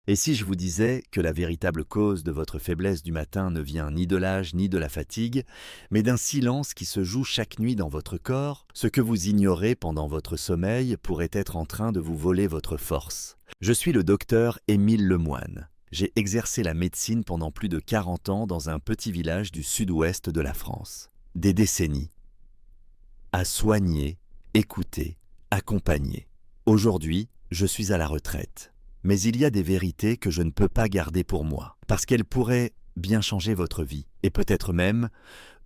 Et si je vous disais que la véritable cause de votre faiblesse du matin ne vient ni de l'âge ni de la fatigue, mais d'un silence qui se joue chaque nuit dans votre corps, ce que vous ignorez pendant votre sommeil pourrait être en train de vous voler votre force. Je suis le docteur Émile Lemoine. J'ai exercé la médecine pendant plus de 40 ans dans un petit village du sud-ouest de la France. Des décennies. À soigner, écouter, accompagner. Aujourd'hui, je suis à la retraite. Mais il y a des vérités que je ne peux pas garder pour moi, parce qu'elles pourraient bien changer votre vie, et peut-être même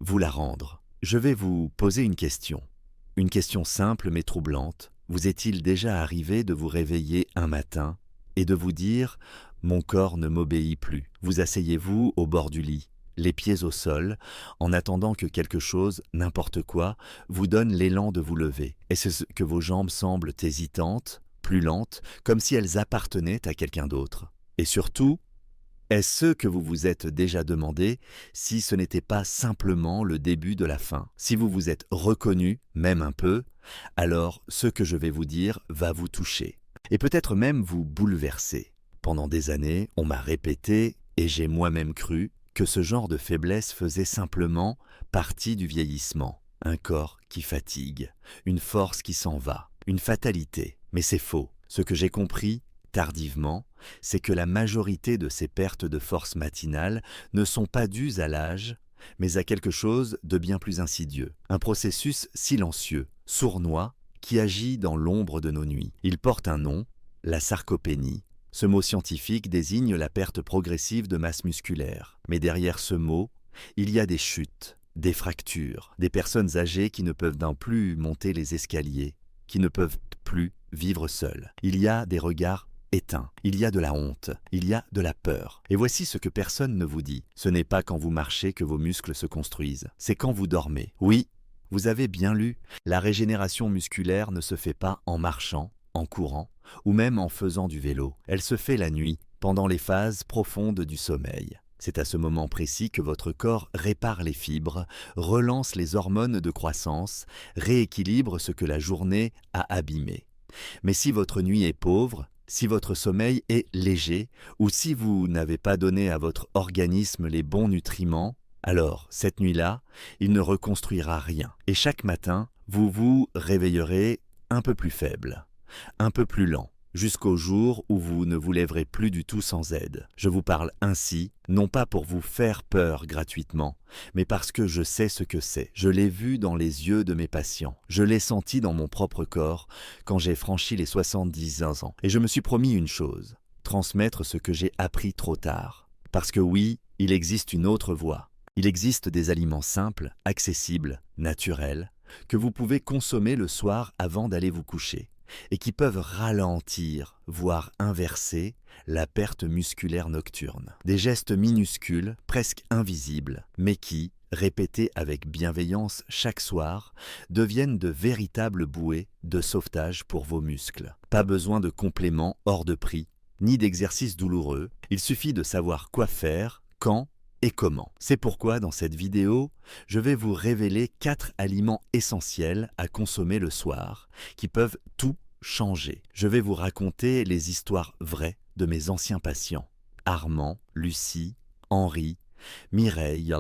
vous la rendre. Je vais vous poser une question simple mais troublante. Vous est-il déjà arrivé de vous réveiller un matin et de vous dire « Mon corps ne m'obéit plus ». Vous asseyez-vous au bord du lit, les pieds au sol, en attendant que quelque chose, n'importe quoi, vous donne l'élan de vous lever. Est-ce que vos jambes semblent hésitantes, plus lentes, comme si elles appartenaient à quelqu'un d'autre? Et surtout, est-ce que vous vous êtes déjà demandé si ce n'était pas simplement le début de la fin? Si vous vous êtes reconnu, même un peu, alors ce que je vais vous dire va vous toucher, et peut-être même vous bouleverser. Pendant des années, on m'a répété, et j'ai moi-même cru, que ce genre de faiblesse faisait simplement partie du vieillissement. Un corps qui fatigue, une force qui s'en va, une fatalité. Mais c'est faux. Ce que j'ai compris, tardivement, c'est que la majorité de ces pertes de force matinale ne sont pas dues à l'âge, mais à quelque chose de bien plus insidieux. Un processus silencieux, sournois, qui agit dans l'ombre de nos nuits. Il porte un nom, la sarcopénie. Ce mot scientifique désigne la perte progressive de masse musculaire. Mais derrière ce mot, il y a des chutes, des fractures, des personnes âgées qui ne peuvent plus monter les escaliers, qui ne peuvent plus vivre seules. Il y a des regards éteints, il y a de la honte, il y a de la peur. Et voici ce que personne ne vous dit. Ce n'est pas quand vous marchez que vos muscles se construisent, c'est quand vous dormez. Oui, vous avez bien lu, la régénération musculaire ne se fait pas en marchant, en courant, ou même en faisant du vélo. Elle se fait la nuit, pendant les phases profondes du sommeil. C'est à ce moment précis que votre corps répare les fibres, relance les hormones de croissance, rééquilibre ce que la journée a abîmé. Mais si votre nuit est pauvre, si votre sommeil est léger, ou si vous n'avez pas donné à votre organisme les bons nutriments, alors cette nuit-là, il ne reconstruira rien. Et chaque matin, vous vous réveillerez un peu plus faible, un peu plus lent, jusqu'au jour où vous ne vous lèverez plus du tout sans aide. Je vous parle ainsi, non pas pour vous faire peur gratuitement, mais parce que je sais ce que c'est. Je l'ai vu dans les yeux de mes patients. Je l'ai senti dans mon propre corps quand j'ai franchi les 70 ans. Et je me suis promis une chose, transmettre ce que j'ai appris trop tard. Parce que oui, il existe une autre voie. Il existe des aliments simples, accessibles, naturels, que vous pouvez consommer le soir avant d'aller vous coucher, et qui peuvent ralentir, voire inverser, la perte musculaire nocturne. Des gestes minuscules, presque invisibles, mais qui, répétés avec bienveillance chaque soir, deviennent de véritables bouées de sauvetage pour vos muscles. Pas besoin de compléments hors de prix, ni d'exercices douloureux, il suffit de savoir quoi faire, quand et comment. C'est pourquoi dans cette vidéo, je vais vous révéler 4 aliments essentiels à consommer le soir, qui peuvent tout changer. Je vais vous raconter les histoires vraies de mes anciens patients, Armand, Lucie, Henri, Mireille,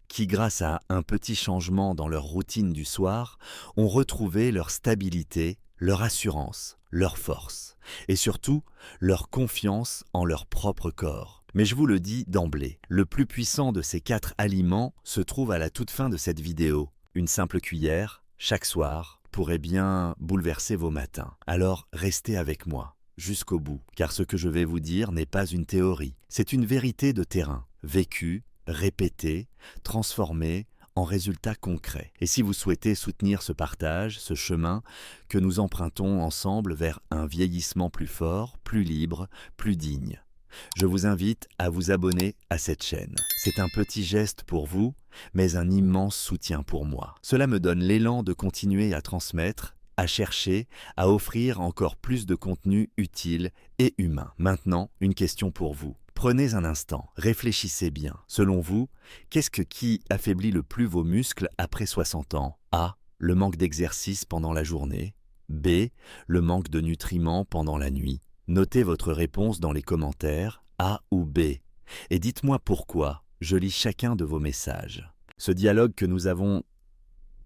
qui grâce à un petit changement dans leur routine du soir, ont retrouvé leur stabilité, leur assurance, leur force, et surtout leur confiance en leur propre corps. Mais je vous le dis d'emblée, le plus puissant de ces 4 aliments se trouve à la toute fin de cette vidéo. Une simple cuillère, chaque soir, pourrait bien bouleverser vos matins. Alors restez avec moi, jusqu'au bout, car ce que je vais vous dire n'est pas une théorie. C'est une vérité de terrain, vécue, répétée, transformée en résultats concrets. Et si vous souhaitez soutenir ce partage, ce chemin que nous empruntons ensemble vers un vieillissement plus fort, plus libre, plus digne, je vous invite à vous abonner à cette chaîne. C'est un petit geste pour vous, mais un immense soutien pour moi. Cela me donne l'élan de continuer à transmettre, à chercher, à offrir encore plus de contenu utile et humain. Maintenant, une question pour vous. Prenez un instant, réfléchissez bien. Selon vous, qu'est-ce qui affaiblit le plus vos muscles après 60 ans? A. Le manque d'exercice pendant la journée. B. Le manque de nutriments pendant la nuit. Notez votre réponse dans les commentaires, A ou B, et dites-moi pourquoi. Je lis chacun de vos messages. Ce dialogue que nous avons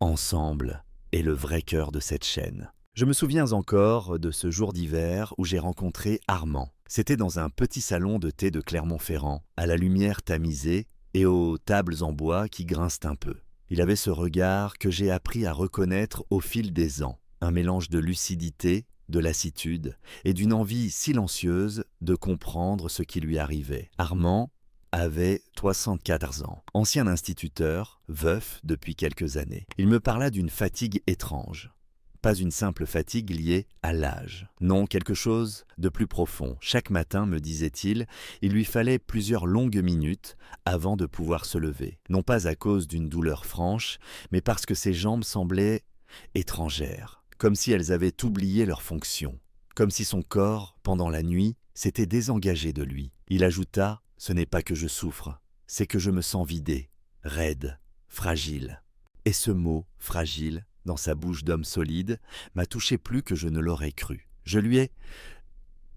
ensemble est le vrai cœur de cette chaîne. Je me souviens encore de ce jour d'hiver où j'ai rencontré Armand. C'était dans un petit salon de thé de Clermont-Ferrand, à la lumière tamisée et aux tables en bois qui grincent un peu. Il avait ce regard que j'ai appris à reconnaître au fil des ans, un mélange de lucidité, de lassitude et d'une envie silencieuse de comprendre ce qui lui arrivait. Armand avait 64 ans, ancien instituteur, veuf depuis quelques années. Il me parla d'une fatigue étrange. Pas une simple fatigue liée à l'âge. Non, quelque chose de plus profond. Chaque matin, me disait-il, il lui fallait plusieurs longues minutes avant de pouvoir se lever. Non pas à cause d'une douleur franche, mais parce que ses jambes semblaient étrangères, comme si elles avaient oublié leur fonction, comme si son corps, pendant la nuit, s'était désengagé de lui. Il ajouta: « Ce n'est pas que je souffre, c'est que je me sens vidé, raide, fragile. » Et ce mot, fragile, dans sa bouche d'homme solide, m'a touché plus que je ne l'aurais cru. Je lui ai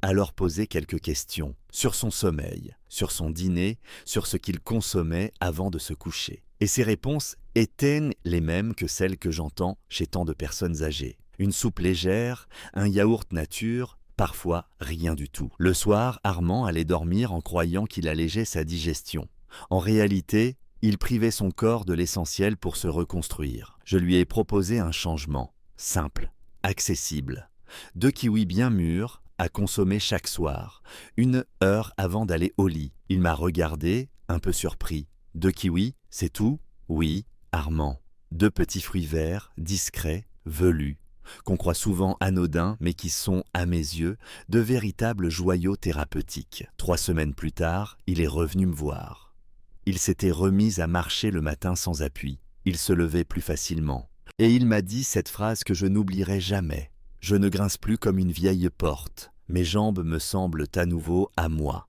alors posé quelques questions sur son sommeil, sur son dîner, sur ce qu'il consommait avant de se coucher. Et ses réponses étaient les mêmes que celles que j'entends chez tant de personnes âgées. Une soupe légère, un yaourt nature, parfois rien du tout. Le soir, Armand allait dormir en croyant qu'il allégeait sa digestion. En réalité, il privait son corps de l'essentiel pour se reconstruire. Je lui ai proposé un changement, simple, accessible. 2 kiwis bien mûrs à consommer chaque soir, 1 heure avant d'aller au lit. Il m'a regardé, un peu surpris. 2 kiwis, c'est tout? Oui, Armand. 2 petits fruits verts, discrets, velus, qu'on croit souvent anodins, mais qui sont, à mes yeux, de véritables joyaux thérapeutiques. 3 semaines plus tard, il est revenu me voir. Il s'était remis à marcher le matin sans appui. Il se levait plus facilement. Et il m'a dit cette phrase que je n'oublierai jamais. « Je ne grince plus comme une vieille porte. Mes jambes me semblent à nouveau à moi. »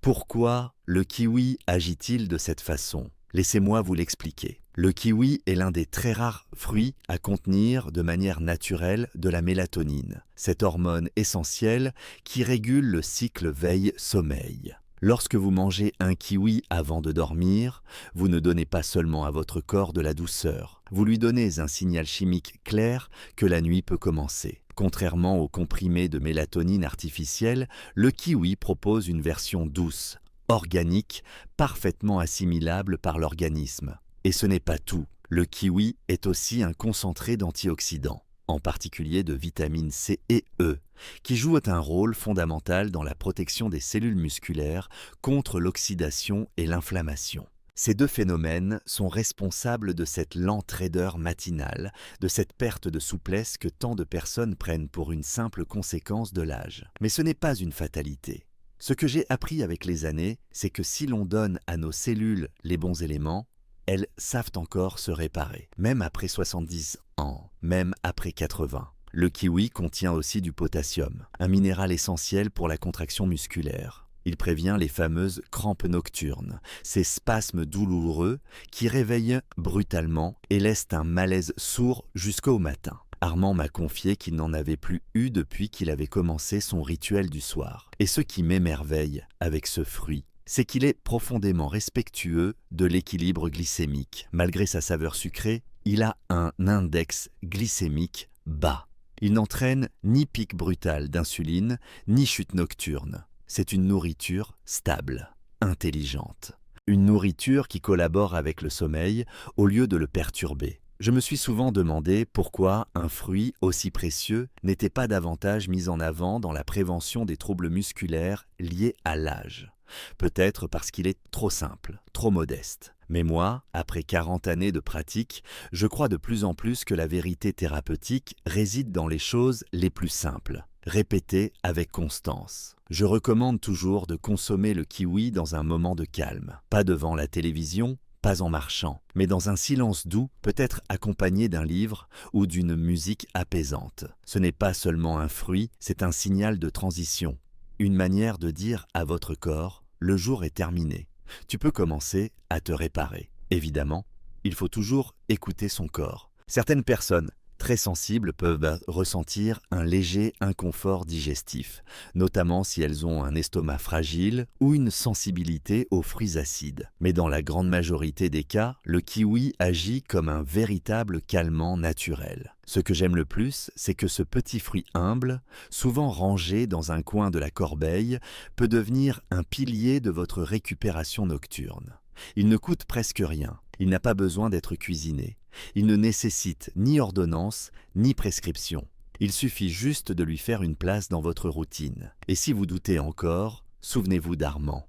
Pourquoi le kiwi agit-il de cette façon? Laissez-moi vous l'expliquer. Le kiwi est l'un des très rares fruits à contenir de manière naturelle de la mélatonine, cette hormone essentielle qui régule le cycle veille-sommeil. Lorsque vous mangez un kiwi avant de dormir, vous ne donnez pas seulement à votre corps de la douceur, vous lui donnez un signal chimique clair que la nuit peut commencer. Contrairement aux comprimés de mélatonine artificielle, le kiwi propose une version douce, organique, parfaitement assimilable par l'organisme. Et ce n'est pas tout. Le kiwi est aussi un concentré d'antioxydants, en particulier de vitamines C et E, qui jouent un rôle fondamental dans la protection des cellules musculaires contre l'oxydation et l'inflammation. Ces 2 phénomènes sont responsables de cette lente raideur matinale, de cette perte de souplesse que tant de personnes prennent pour une simple conséquence de l'âge. Mais ce n'est pas une fatalité. Ce que j'ai appris avec les années, c'est que si l'on donne à nos cellules les bons éléments, elles savent encore se réparer, même après 70 ans, même après 80. Le kiwi contient aussi du potassium, un minéral essentiel pour la contraction musculaire. Il prévient les fameuses crampes nocturnes, ces spasmes douloureux qui réveillent brutalement et laissent un malaise sourd jusqu'au matin. Armand m'a confié qu'il n'en avait plus eu depuis qu'il avait commencé son rituel du soir. Et ce qui m'émerveille avec ce fruit, c'est qu'il est profondément respectueux de l'équilibre glycémique. Malgré sa saveur sucrée, il a un index glycémique bas. Il n'entraîne ni pic brutal d'insuline, ni chute nocturne. C'est une nourriture stable, intelligente. Une nourriture qui collabore avec le sommeil au lieu de le perturber. Je me suis souvent demandé pourquoi un fruit aussi précieux n'était pas davantage mis en avant dans la prévention des troubles musculaires liés à l'âge. Peut-être parce qu'il est trop simple, trop modeste. Mais moi, après 40 années de pratique, je crois de plus en plus que la vérité thérapeutique réside dans les choses les plus simples, répétées avec constance. Je recommande toujours de consommer le kiwi dans un moment de calme, pas devant la télévision, pas en marchant, mais dans un silence doux, peut-être accompagné d'un livre ou d'une musique apaisante. Ce n'est pas seulement un fruit, c'est un signal de transition, une manière de dire à votre corps « le jour est terminé ». Tu peux commencer à te réparer. Évidemment, il faut toujours écouter son corps. Certaines personnes très sensibles peuvent ressentir un léger inconfort digestif, notamment si elles ont un estomac fragile ou une sensibilité aux fruits acides. Mais dans la grande majorité des cas, le kiwi agit comme un véritable calmant naturel. Ce que j'aime le plus, c'est que ce petit fruit humble, souvent rangé dans un coin de la corbeille, peut devenir un pilier de votre récupération nocturne. Il ne coûte presque rien, il n'a pas besoin d'être cuisiné. Il ne nécessite ni ordonnance, ni prescription. Il suffit juste de lui faire une place dans votre routine. Et si vous doutez encore, souvenez-vous d'Armand,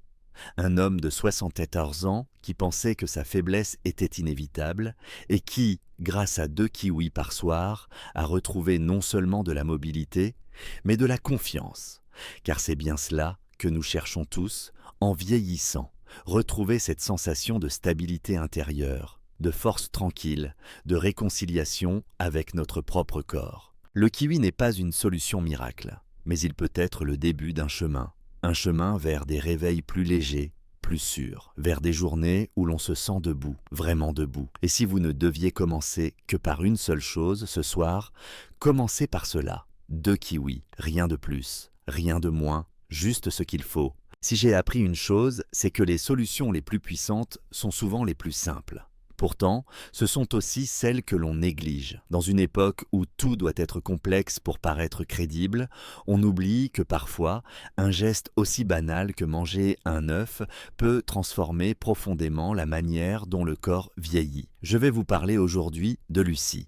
un homme de 74 ans qui pensait que sa faiblesse était inévitable et qui, grâce à 2 kiwis par soir, a retrouvé non seulement de la mobilité, mais de la confiance. Car c'est bien cela que nous cherchons tous en vieillissant, retrouver cette sensation de stabilité intérieure, de force tranquille, de réconciliation avec notre propre corps. Le kiwi n'est pas une solution miracle, mais il peut être le début d'un chemin. Un chemin vers des réveils plus légers, plus sûrs, vers des journées où l'on se sent debout, vraiment debout. Et si vous ne deviez commencer que par une seule chose ce soir, commencez par cela. 2 kiwis, rien de plus, rien de moins, juste ce qu'il faut. Si j'ai appris une chose, c'est que les solutions les plus puissantes sont souvent les plus simples. Pourtant, ce sont aussi celles que l'on néglige. Dans une époque où tout doit être complexe pour paraître crédible, on oublie que parfois, un geste aussi banal que manger un œuf peut transformer profondément la manière dont le corps vieillit. Je vais vous parler aujourd'hui de Lucie.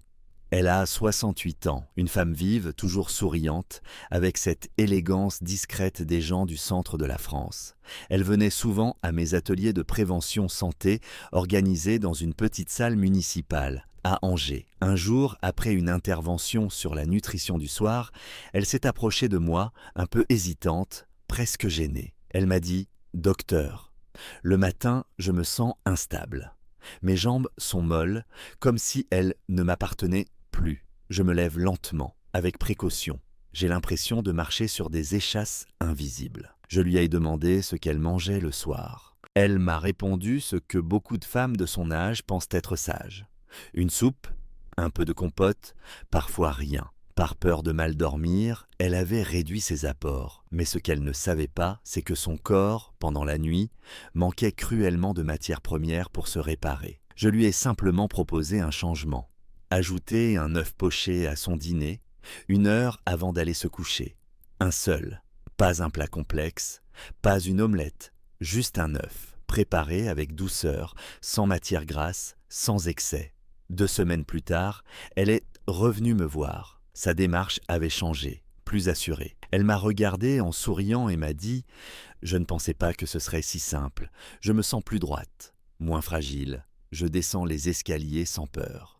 Elle a 68 ans, une femme vive, toujours souriante, avec cette élégance discrète des gens du centre de la France. Elle venait souvent à mes ateliers de prévention santé organisés dans une petite salle municipale, à Angers. Un jour, après une intervention sur la nutrition du soir, elle s'est approchée de moi, un peu hésitante, presque gênée. Elle m'a dit « Docteur, le matin, je me sens instable. Mes jambes sont molles, comme si elles ne m'appartenaient plus. Je me lève lentement, avec précaution. J'ai l'impression de marcher sur des échasses invisibles. » Je lui ai demandé ce qu'elle mangeait le soir. Elle m'a répondu ce que beaucoup de femmes de son âge pensent être sages. Une soupe, un peu de compote, parfois rien. Par peur de mal dormir, elle avait réduit ses apports. Mais ce qu'elle ne savait pas, c'est que son corps, pendant la nuit, manquait cruellement de matières premières pour se réparer. Je lui ai simplement proposé un changement. Ajouter un œuf poché à son dîner, 1 heure avant d'aller se coucher. Un seul, pas un plat complexe, pas une omelette, juste un œuf, préparé avec douceur, sans matière grasse, sans excès. 2 semaines plus tard, elle est revenue me voir. Sa démarche avait changé, plus assurée. Elle m'a regardé en souriant et m'a dit « Je ne pensais pas que ce serait si simple. Je me sens plus droite, moins fragile. Je descends les escaliers sans peur. »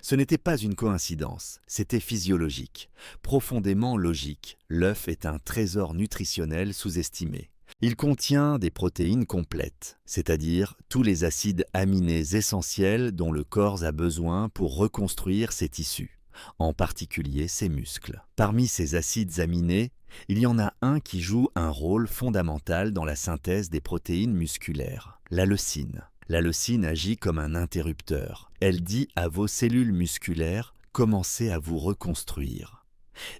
Ce n'était pas une coïncidence, c'était physiologique, profondément logique. L'œuf est un trésor nutritionnel sous-estimé. Il contient des protéines complètes, c'est-à-dire tous les acides aminés essentiels dont le corps a besoin pour reconstruire ses tissus, en particulier ses muscles. Parmi ces acides aminés, il y en a un qui joue un rôle fondamental dans la synthèse des protéines musculaires, la leucine. La leucine agit comme un interrupteur. Elle dit à vos cellules musculaires « commencez à vous reconstruire ».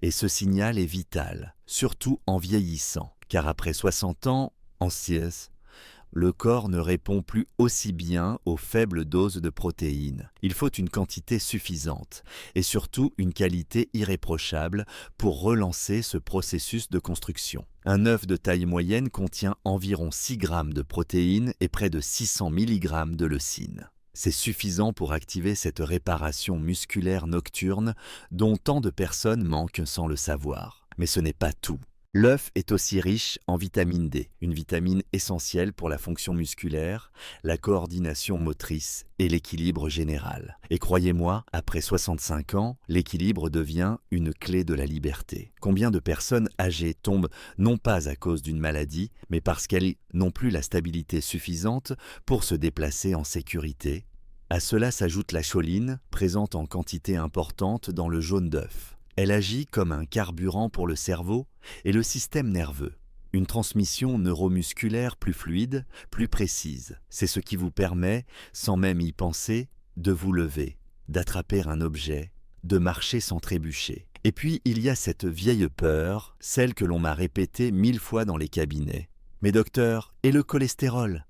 Et ce signal est vital, surtout en vieillissant, car après 60 ans, en sieste, le corps ne répond plus aussi bien aux faibles doses de protéines. Il faut une quantité suffisante et surtout une qualité irréprochable pour relancer ce processus de construction. Un œuf de taille moyenne contient environ 6 grammes de protéines et près de 600 mg de leucine. C'est suffisant pour activer cette réparation musculaire nocturne dont tant de personnes manquent sans le savoir. Mais ce n'est pas tout. L'œuf est aussi riche en vitamine D, une vitamine essentielle pour la fonction musculaire, la coordination motrice et l'équilibre général. Et croyez-moi, après 65 ans, l'équilibre devient une clé de la liberté. Combien de personnes âgées tombent non pas à cause d'une maladie, mais parce qu'elles n'ont plus la stabilité suffisante pour se déplacer en sécurité? À cela s'ajoute la choline, présente en quantité importante dans le jaune d'œuf. Elle agit comme un carburant pour le cerveau et le système nerveux. Une transmission neuromusculaire plus fluide, plus précise. C'est ce qui vous permet, sans même y penser, de vous lever, d'attraper un objet, de marcher sans trébucher. Et puis il y a cette vieille peur, celle que l'on m'a répétée 1000 fois dans les cabinets. Mais docteur, et le cholestérol?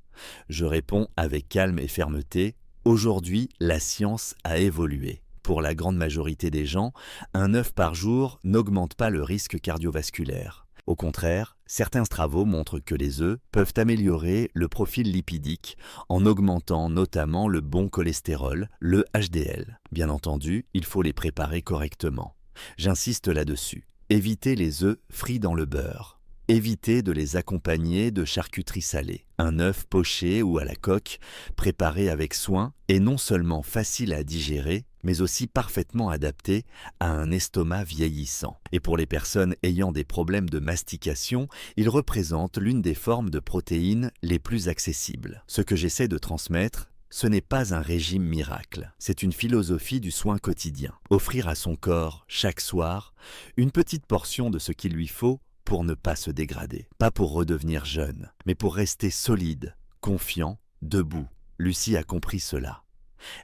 Je réponds avec calme et fermeté, aujourd'hui la science a évolué. Pour la grande majorité des gens, un œuf par jour n'augmente pas le risque cardiovasculaire. Au contraire, certains travaux montrent que les œufs peuvent améliorer le profil lipidique en augmentant notamment le bon cholestérol, le HDL. Bien entendu, il faut les préparer correctement. J'insiste là-dessus. Évitez les œufs frits dans le beurre. Évitez de les accompagner de charcuterie salée. Un œuf poché ou à la coque, préparé avec soin, est non seulement facile à digérer, mais aussi parfaitement adapté à un estomac vieillissant. Et pour les personnes ayant des problèmes de mastication, il représente l'une des formes de protéines les plus accessibles. Ce que j'essaie de transmettre, ce n'est pas un régime miracle, c'est une philosophie du soin quotidien. Offrir à son corps, chaque soir, une petite portion de ce qu'il lui faut pour ne pas se dégrader. Pas pour redevenir jeune, mais pour rester solide, confiant, debout. Lucie a compris cela.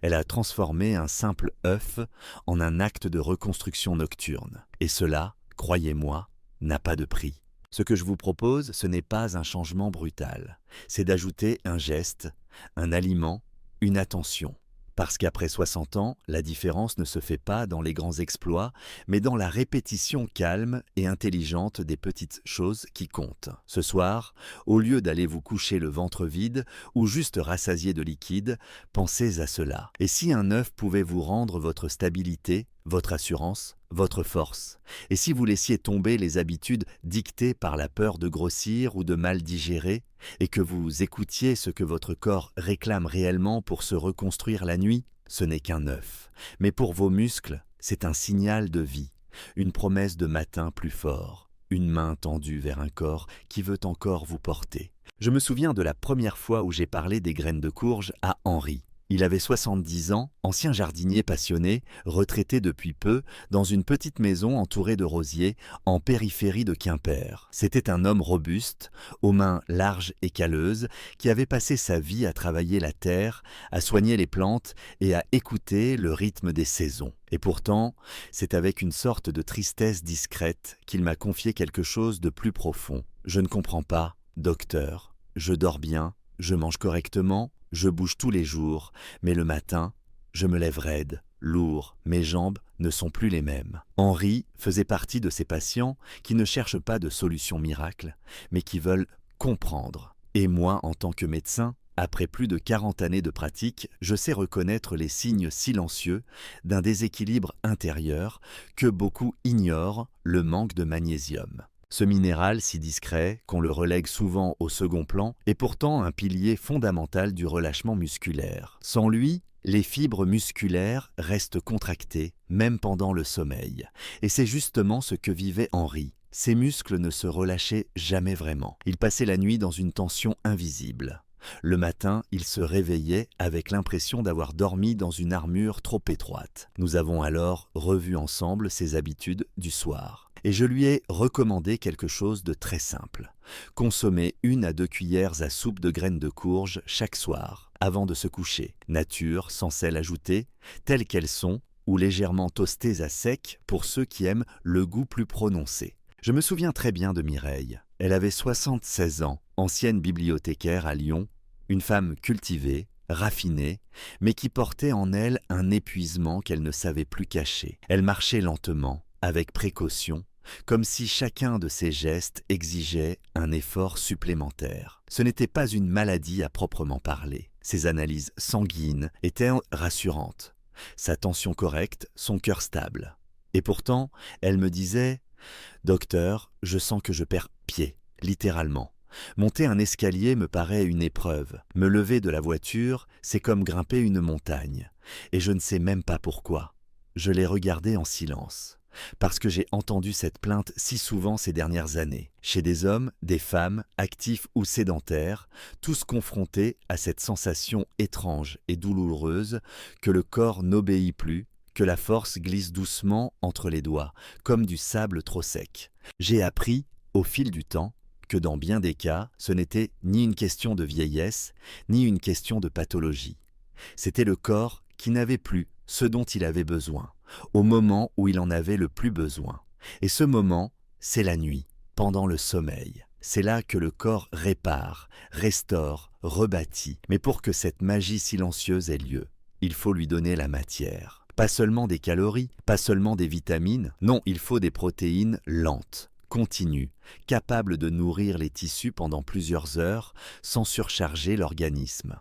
Elle a transformé un simple œuf en un acte de reconstruction nocturne. Et cela, croyez-moi, n'a pas de prix. Ce que je vous propose, ce n'est pas un changement brutal. C'est d'ajouter un geste, un aliment, une attention. Parce qu'après 60 ans, la différence ne se fait pas dans les grands exploits, mais dans la répétition calme et intelligente des petites choses qui comptent. Ce soir, au lieu d'aller vous coucher le ventre vide ou juste rassasié de liquide, pensez à cela. Et si un œuf pouvait vous rendre votre stabilité, votre assurance, votre force? Et si vous laissiez tomber les habitudes dictées par la peur de grossir ou de mal digérer, et que vous écoutiez ce que votre corps réclame réellement pour se reconstruire la nuit? Ce n'est qu'un œuf, mais pour vos muscles, c'est un signal de vie, une promesse de matin plus fort, une main tendue vers un corps qui veut encore vous porter. Je me souviens de la première fois où j'ai parlé des graines de courge à Henri. Il avait 70 ans, ancien jardinier passionné, retraité depuis peu, dans une petite maison entourée de rosiers, en périphérie de Quimper. C'était un homme robuste, aux mains larges et calleuses, qui avait passé sa vie à travailler la terre, à soigner les plantes et à écouter le rythme des saisons. Et pourtant, c'est avec une sorte de tristesse discrète qu'il m'a confié quelque chose de plus profond. Je ne comprends pas, docteur, je dors bien, je mange correctement, je bouge tous les jours, mais le matin, je me lève raide, lourd, mes jambes ne sont plus les mêmes. Henri faisait partie de ces patients qui ne cherchent pas de solution miracle, mais qui veulent comprendre. Et moi, en tant que médecin, après plus de 40 années de pratique, je sais reconnaître les signes silencieux d'un déséquilibre intérieur que beaucoup ignorent, le manque de magnésium. Ce minéral si discret, qu'on le relègue souvent au second plan, est pourtant un pilier fondamental du relâchement musculaire. Sans lui, les fibres musculaires restent contractées, même pendant le sommeil. Et c'est justement ce que vivait Henri. Ses muscles ne se relâchaient jamais vraiment. Il passait la nuit dans une tension invisible. Le matin, il se réveillait avec l'impression d'avoir dormi dans une armure trop étroite. Nous avons alors revu ensemble ses habitudes du soir. Et je lui ai recommandé quelque chose de très simple. Consommer 1 à 2 cuillères à soupe de graines de courge chaque soir, avant de se coucher. Nature, sans sel ajouté, telles qu'elles sont, ou légèrement toastées à sec pour ceux qui aiment le goût plus prononcé. Je me souviens très bien de Mireille. Elle avait 76 ans, ancienne bibliothécaire à Lyon, une femme cultivée, raffinée, mais qui portait en elle un épuisement qu'elle ne savait plus cacher. Elle marchait lentement, avec précaution, comme si chacun de ses gestes exigeait un effort supplémentaire. Ce n'était pas une maladie à proprement parler. Ses analyses sanguines étaient rassurantes. Sa tension correcte, son cœur stable. Et pourtant, elle me disait « Docteur, je sens que je perds pied, littéralement. Monter un escalier me paraît une épreuve. Me lever de la voiture, c'est comme grimper une montagne. Et je ne sais même pas pourquoi. » Je l'ai regardé en silence. Parce que j'ai entendu cette plainte si souvent ces dernières années, chez des hommes, des femmes, actifs ou sédentaires, tous confrontés à cette sensation étrange et douloureuse que le corps n'obéit plus, que la force glisse doucement entre les doigts, comme du sable trop sec. J'ai appris, au fil du temps, que dans bien des cas, ce n'était ni une question de vieillesse, ni une question de pathologie. C'était le corps qui n'avait plus ce dont il avait besoin, au moment où il en avait le plus besoin. Et ce moment, c'est la nuit, pendant le sommeil. C'est là que le corps répare, restaure, rebâtit. Mais pour que cette magie silencieuse ait lieu, il faut lui donner la matière. Pas seulement des calories, pas seulement des vitamines, non, il faut des protéines lentes, continues, capables de nourrir les tissus pendant plusieurs heures sans surcharger l'organisme.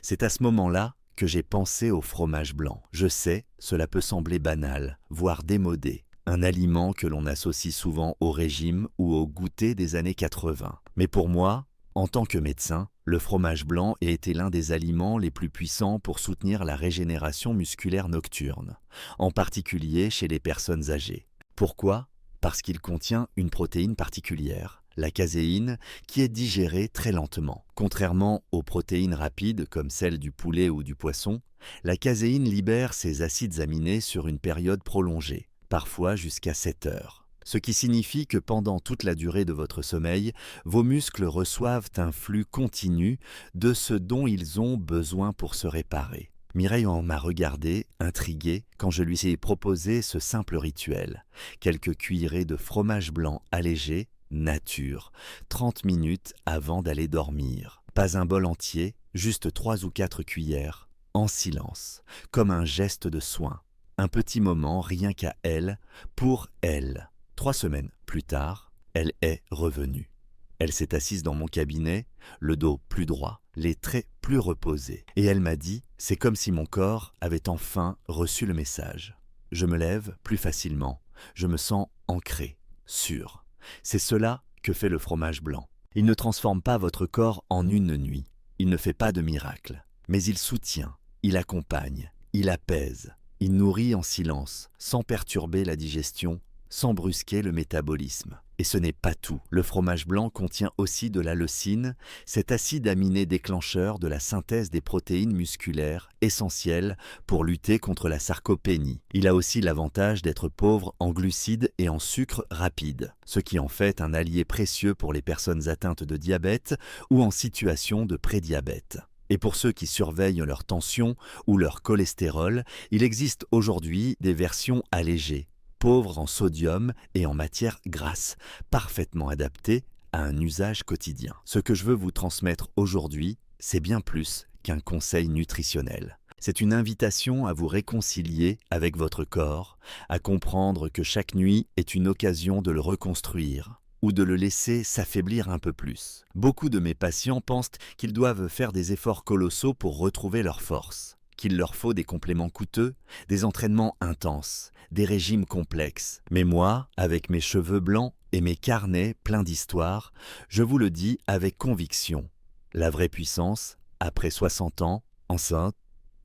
C'est à ce moment-là que j'ai pensé au fromage blanc. Je sais, cela peut sembler banal, voire démodé, un aliment que l'on associe souvent au régime ou au goûter des années 80. Mais pour moi, en tant que médecin, le fromage blanc a été l'un des aliments les plus puissants pour soutenir la régénération musculaire nocturne, en particulier chez les personnes âgées. Pourquoi ? Parce qu'il contient une protéine particulière, la caséine, qui est digérée très lentement. Contrairement aux protéines rapides comme celles du poulet ou du poisson, la caséine libère ses acides aminés sur une période prolongée, parfois jusqu'à 7 heures. Ce qui signifie que pendant toute la durée de votre sommeil, vos muscles reçoivent un flux continu de ce dont ils ont besoin pour se réparer. Mireille en m'a regardé, intriguée, quand je lui ai proposé ce simple rituel. Quelques cuillerées de fromage blanc allégé, nature, 30 minutes avant d'aller dormir. Pas un bol entier, juste 3 ou 4 cuillères, en silence, comme un geste de soin. Un petit moment rien qu'à elle, pour elle. 3 semaines plus tard, elle est revenue. Elle s'est assise dans mon cabinet, le dos plus droit, les traits plus reposés. Et elle m'a dit, c'est comme si mon corps avait enfin reçu le message. Je me lève plus facilement, je me sens ancré, sûr. C'est cela que fait le fromage blanc. Il ne transforme pas votre corps en une nuit. Il ne fait pas de miracle. Mais il soutient, il accompagne, il apaise. Il nourrit en silence, sans perturber la digestion, sans brusquer le métabolisme. Et ce n'est pas tout. Le fromage blanc contient aussi de la leucine, cet acide aminé déclencheur de la synthèse des protéines musculaires essentielles pour lutter contre la sarcopénie. Il a aussi l'avantage d'être pauvre en glucides et en sucre rapide, ce qui en fait un allié précieux pour les personnes atteintes de diabète ou en situation de prédiabète. Et pour ceux qui surveillent leur tension ou leur cholestérol, il existe aujourd'hui des versions allégées, pauvres en sodium et en matières grasses, parfaitement adaptées à un usage quotidien. Ce que je veux vous transmettre aujourd'hui, c'est bien plus qu'un conseil nutritionnel. C'est une invitation à vous réconcilier avec votre corps, à comprendre que chaque nuit est une occasion de le reconstruire ou de le laisser s'affaiblir un peu plus. Beaucoup de mes patients pensent qu'ils doivent faire des efforts colossaux pour retrouver leur force, qu'il leur faut des compléments coûteux, des entraînements intenses, des régimes complexes. Mais moi, avec mes cheveux blancs et mes carnets pleins d'histoires, je vous le dis avec conviction. La vraie puissance, après 60 ans, enceinte,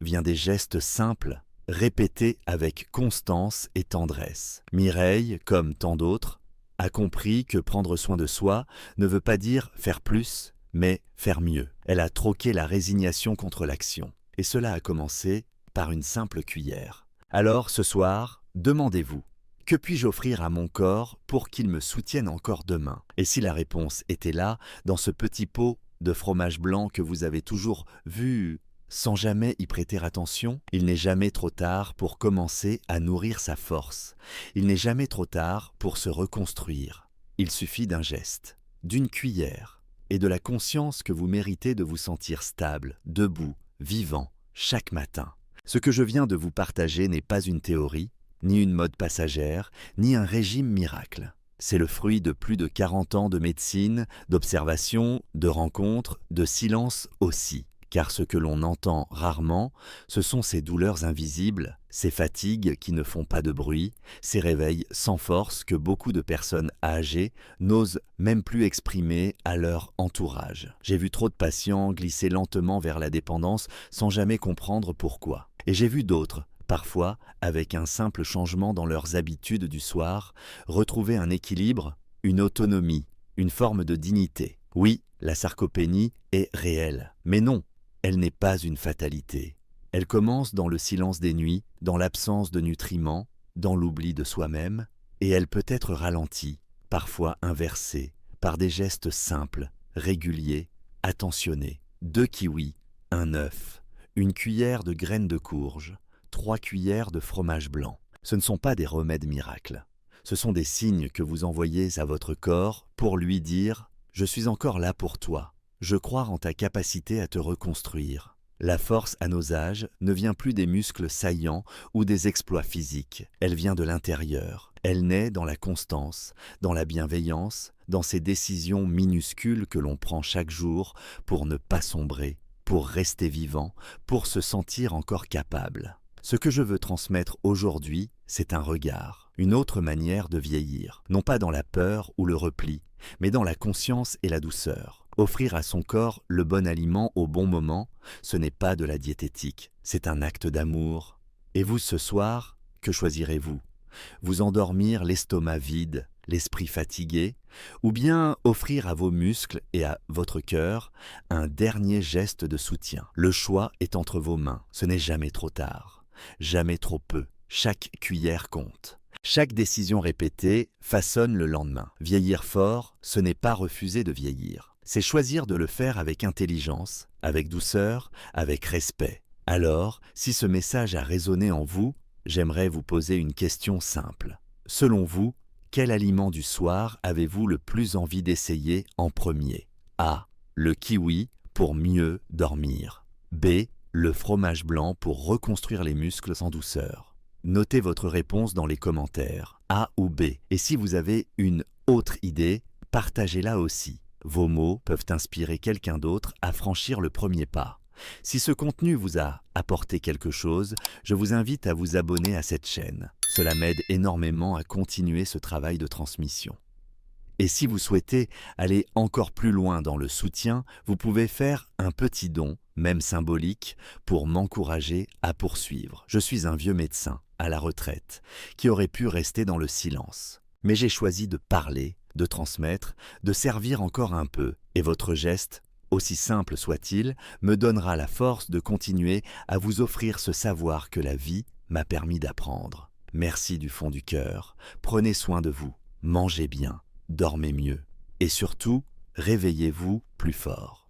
vient des gestes simples, répétés avec constance et tendresse. Mireille, comme tant d'autres, a compris que prendre soin de soi ne veut pas dire faire plus, mais faire mieux. Elle a troqué la résignation contre l'action. Et cela a commencé par une simple cuillère. Alors, ce soir, demandez-vous, que puis-je offrir à mon corps pour qu'il me soutienne encore demain? Et si la réponse était là, dans ce petit pot de fromage blanc que vous avez toujours vu sans jamais y prêter attention, il n'est jamais trop tard pour commencer à nourrir sa force. Il n'est jamais trop tard pour se reconstruire. Il suffit d'un geste, d'une cuillère, et de la conscience que vous méritez de vous sentir stable, debout, vivant, chaque matin. Ce que je viens de vous partager n'est pas une théorie, ni une mode passagère, ni un régime miracle. C'est le fruit de plus de 40 ans de médecine, d'observation, de rencontres, de silence aussi. Car ce que l'on entend rarement, ce sont ces douleurs invisibles, ces fatigues qui ne font pas de bruit, ces réveils sans force que beaucoup de personnes âgées n'osent même plus exprimer à leur entourage. J'ai vu trop de patients glisser lentement vers la dépendance sans jamais comprendre pourquoi. Et j'ai vu d'autres, parfois avec un simple changement dans leurs habitudes du soir, retrouver un équilibre, une autonomie, une forme de dignité. Oui, la sarcopénie est réelle, mais non. Elle n'est pas une fatalité. Elle commence dans le silence des nuits, dans l'absence de nutriments, dans l'oubli de soi-même, et elle peut être ralentie, parfois inversée, par des gestes simples, réguliers, attentionnés. 2 kiwis, un œuf, une cuillère de graines de courge, 3 cuillères de fromage blanc. Ce ne sont pas des remèdes miracles. Ce sont des signes que vous envoyez à votre corps pour lui dire « Je suis encore là pour toi. Je crois en ta capacité à te reconstruire. » La force à nos âges ne vient plus des muscles saillants ou des exploits physiques. Elle vient de l'intérieur. Elle naît dans la constance, dans la bienveillance, dans ces décisions minuscules que l'on prend chaque jour pour ne pas sombrer, pour rester vivant, pour se sentir encore capable. Ce que je veux transmettre aujourd'hui, c'est un regard, une autre manière de vieillir, non pas dans la peur ou le repli, mais dans la conscience et la douceur. Offrir à son corps le bon aliment au bon moment, ce n'est pas de la diététique, c'est un acte d'amour. Et vous, ce soir, que choisirez-vous? Vous endormir l'estomac vide, l'esprit fatigué, ou bien offrir à vos muscles et à votre cœur un dernier geste de soutien? Le choix est entre vos mains, ce n'est jamais trop tard, jamais trop peu, chaque cuillère compte. Chaque décision répétée façonne le lendemain. Vieillir fort, ce n'est pas refuser de vieillir. C'est choisir de le faire avec intelligence, avec douceur, avec respect. Alors, si ce message a résonné en vous, j'aimerais vous poser une question simple. Selon vous, quel aliment du soir avez-vous le plus envie d'essayer en premier? A. Le kiwi pour mieux dormir. B. Le fromage blanc pour reconstruire les muscles en douceur. Notez votre réponse dans les commentaires, A ou B. Et si vous avez une autre idée, partagez-la aussi. Vos mots peuvent inspirer quelqu'un d'autre à franchir le premier pas. Si ce contenu vous a apporté quelque chose, je vous invite à vous abonner à cette chaîne. Cela m'aide énormément à continuer ce travail de transmission. Et si vous souhaitez aller encore plus loin dans le soutien, vous pouvez faire un petit don, même symbolique, pour m'encourager à poursuivre. Je suis un vieux médecin, à la retraite, qui aurait pu rester dans le silence. Mais j'ai choisi de parler, de transmettre, de servir encore un peu, et votre geste, aussi simple soit-il, me donnera la force de continuer à vous offrir ce savoir que la vie m'a permis d'apprendre. Merci du fond du cœur, prenez soin de vous, mangez bien, dormez mieux, et surtout, réveillez-vous plus fort.